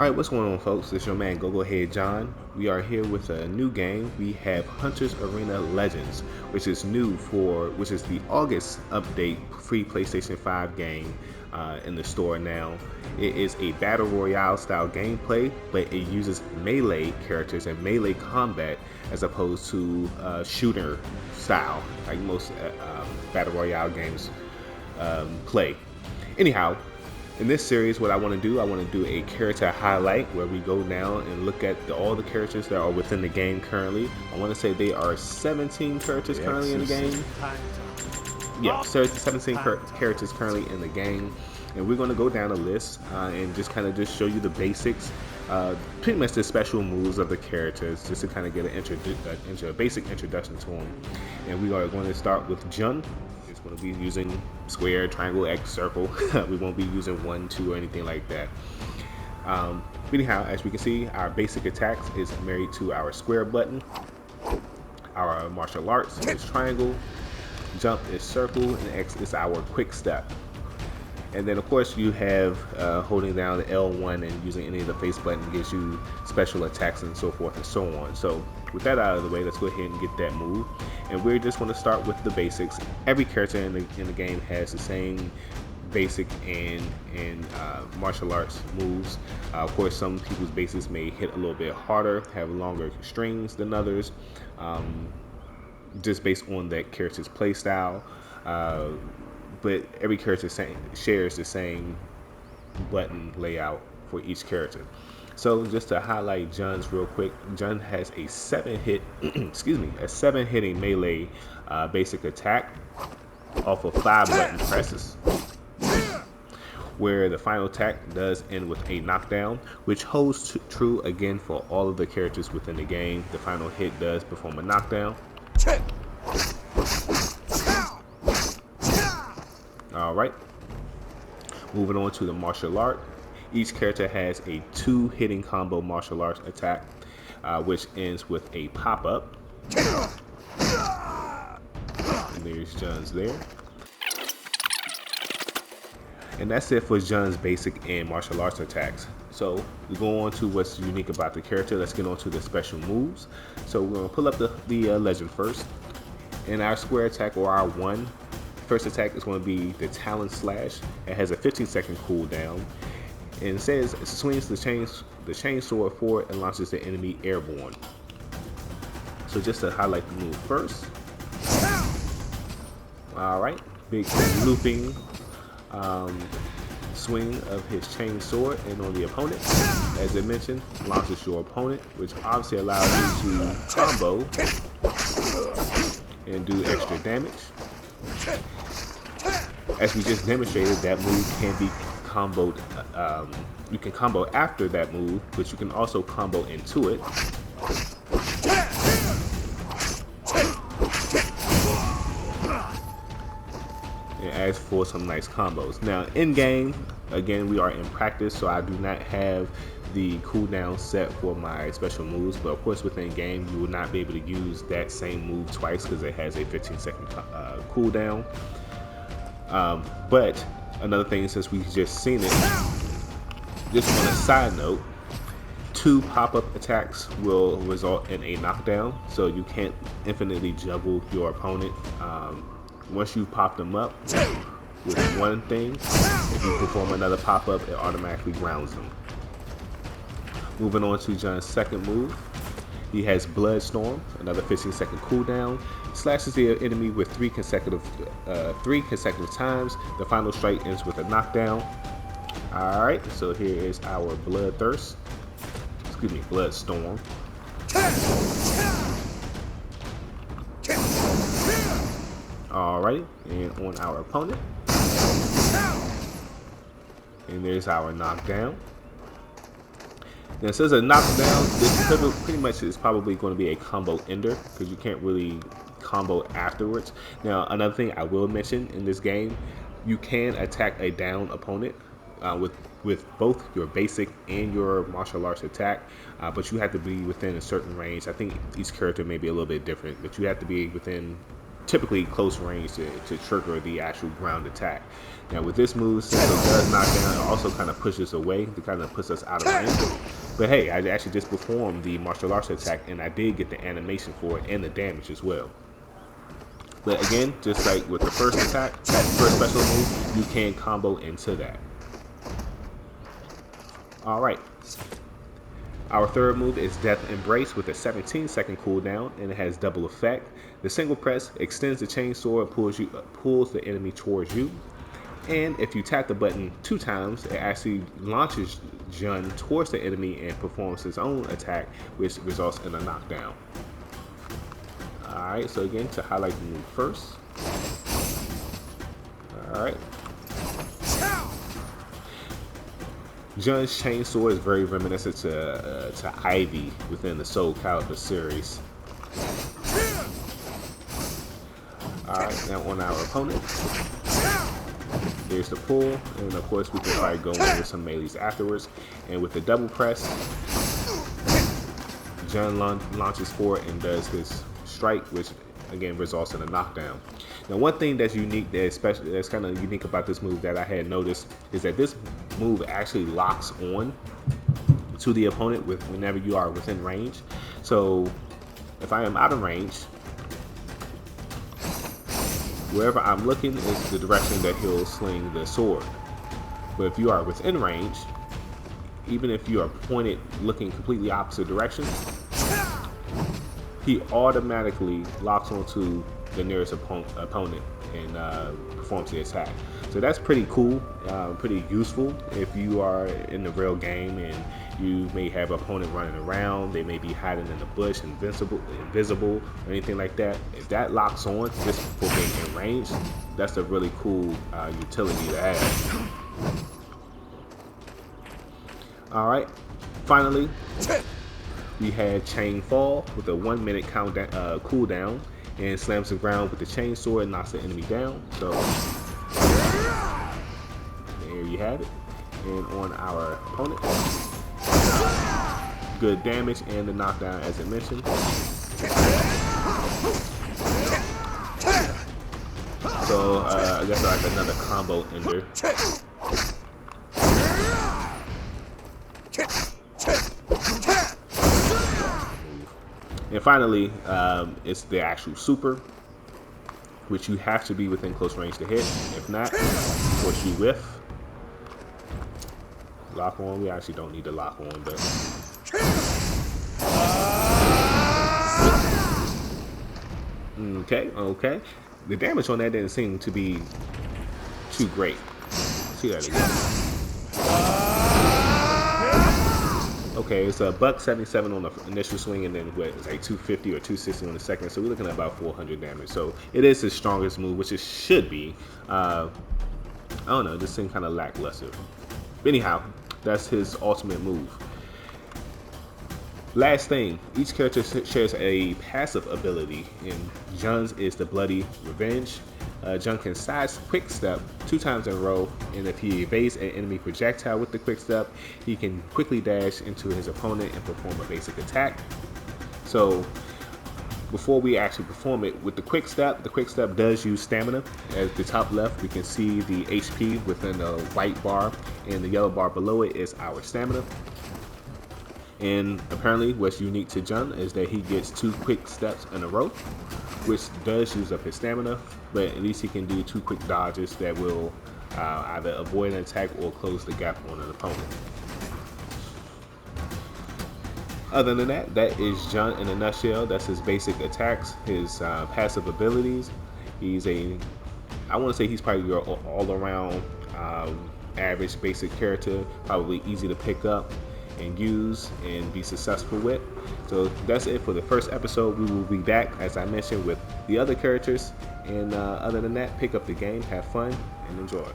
Alright, what's going on, folks? It's your man Highlight-Jun. We are here with a new game. We have Hunter's Arena Legends, which is the August update, free PlayStation 5 game in the store now. It is a battle royale style gameplay, but it uses melee characters and melee combat as opposed to shooter style, like most battle royale games play. Anyhow, in this series, what I want to do a character highlight where we go down and look at all the characters that are within the game currently. I want to say they are 17 characters currently in the game. Yeah, 17 characters currently in the game. And we're going to go down a list and just kind of show you the basics, pretty much the special moves of the characters, just to kind of get a basic introduction to them. And we are going to start with Jun. It's going to be using square, triangle, X, circle. We won't be using 1, 2, or anything like that. Anyhow, as we can see, our basic attacks is married to our square button. Our martial arts is triangle, jump is circle, and X is our quick step. And then of course you have holding down the L1 and using any of the face button gives you special attacks and so forth and so on. So with that out of the way, let's go ahead and get that move. And we're just going to start with the basics. Every character in the game has the same basic and martial arts moves. Of course, some people's bases may hit a little bit harder, have longer strings than others, just based on that character's play style. But every character shares the same button layout for each character. So just to highlight Jun's real quick, Jun has a 7-hit, a 7-hitting melee basic attack off of 5 button presses, where the final attack does end with a knockdown, which holds true again for all of the characters within the game. The final hit does perform a knockdown. Alright, moving on to the martial art. Each character has a 2-hitting combo martial arts attack, which ends with a pop-up. And there's Jun's there. And that's it for Jun's basic and martial arts attacks. So we go on to what's unique about the character. Let's get on to the special moves. So we're going to pull up the legend first. In our square attack, or our 1, first attack is going to be the Talon Slash. It has a 15-second cooldown, and it says it swings the chainsword forward and launches the enemy airborne. So just to highlight the move first. Alright, big looping swing of his chainsword and on the opponent. As I mentioned, launches your opponent, which obviously allows you to combo and do extra damage. As we just demonstrated, that move can be comboed. You can combo after that move, but you can also combo into it. And as for some nice combos. Now, in game, again, we are in practice, so I do not have the cooldown set for my special moves, but of course within game you will not be able to use that same move twice because it has a 15-second cooldown. But another thing, since we've just seen it, just on a side note, 2 pop-up attacks will result in a knockdown, so you can't infinitely juggle your opponent. Once you pop them up with one thing, if you perform another pop-up, it automatically grounds them. Moving on to Jun's second move, he has Bloodstorm, another 15-second cooldown. Slashes the enemy with 3 consecutive times. The final strike ends with a knockdown. Alright, so here is our Bloodstorm. Alright, and on our opponent. And there's our knockdown. Now, it says a knockdown. This pretty much is probably going to be a combo ender because you can't really combo afterwards. Now, another thing I will mention in this game, you can attack a down opponent with both your basic and your martial arts attack, but you have to be within a certain range. I think each character may be a little bit different, but you have to be within typically close range to trigger the actual ground attack. Now with this move, since it does knock down, it also kind of pushes away. It kind of puts us out of range. But hey, I actually just performed the martial arts attack, and I did get the animation for it and the damage as well. But again, just like with the first attack, that first special move, you can combo into that. Alright. Our third move is Death Embrace with a 17-second cooldown, and it has double effect. The single press extends the chainsaw and pulls the enemy towards you. And if you tap the button 2 times, it actually launches Jun towards the enemy and performs his own attack, which results in a knockdown. Alright, so again, to highlight the move first. Alright. Jun's chainsaw is very reminiscent to Ivy within the Soul Calibur series. Alright, now on our opponent. Here's the pull, and of course we can probably go in with some melees afterwards. And with the double press, Jun launches forward and does his strike, which again results in a knockdown. Now one thing that's unique, that's kind of unique about this move that I had noticed, is that this move actually locks on to the opponent whenever you are within range. So if I am out of range, wherever I'm looking is the direction that he'll sling the sword. But if you are within range, even if you are pointed looking completely opposite direction, he automatically locks onto the nearest opponent and performs the attack. So that's pretty cool, pretty useful if you are in the real game and you may have an opponent running around, they may be hiding in the bush, invisible or anything like that. If that locks on just for being in range, that's a really cool utility to have. Alright, finally, we had Chain Fall with a 1-minute cooldown, and slams the ground with the chainsaw and knocks the enemy down. So there you have it. And on our opponent, good damage and the knockdown as I mentioned. So I guess like another combo ender. And finally, it's the actual super, which you have to be within close range to hit. If not, of course you whiff. Lock on, we actually don't need to lock on, but okay. The damage on that didn't seem to be too great. Let's see that again. Okay, it's a $177 on the initial swing, and then what, it's like 250 or 260 on the second. So we're looking at about 400 damage. So it is his strongest move, which it should be. I don't know, this seemed kind of lackluster. Anyhow, that's his ultimate move. Last thing, each character shares a passive ability, and Jun's is the Bloody Revenge. Jun can side quick step 2 times in a row, and if he evades an enemy projectile with the quick step, he can quickly dash into his opponent and perform a basic attack. So before we actually perform it with the quick step does use stamina. At the top left, we can see the HP within the white bar, and the yellow bar below it is our stamina. And apparently what's unique to Jun is that he gets 2 quick steps in a row, which does use up his stamina, but at least he can do 2 quick dodges that will either avoid an attack or close the gap on an opponent. Other than that, that is Jun in a nutshell. That's his basic attacks, his passive abilities. I want to say he's probably your all-around average basic character, probably easy to pick up and use and be successful with. So that's it for the first episode. We will be back, as I mentioned, with the other characters, and other than that, pick up the game, have fun, and enjoy.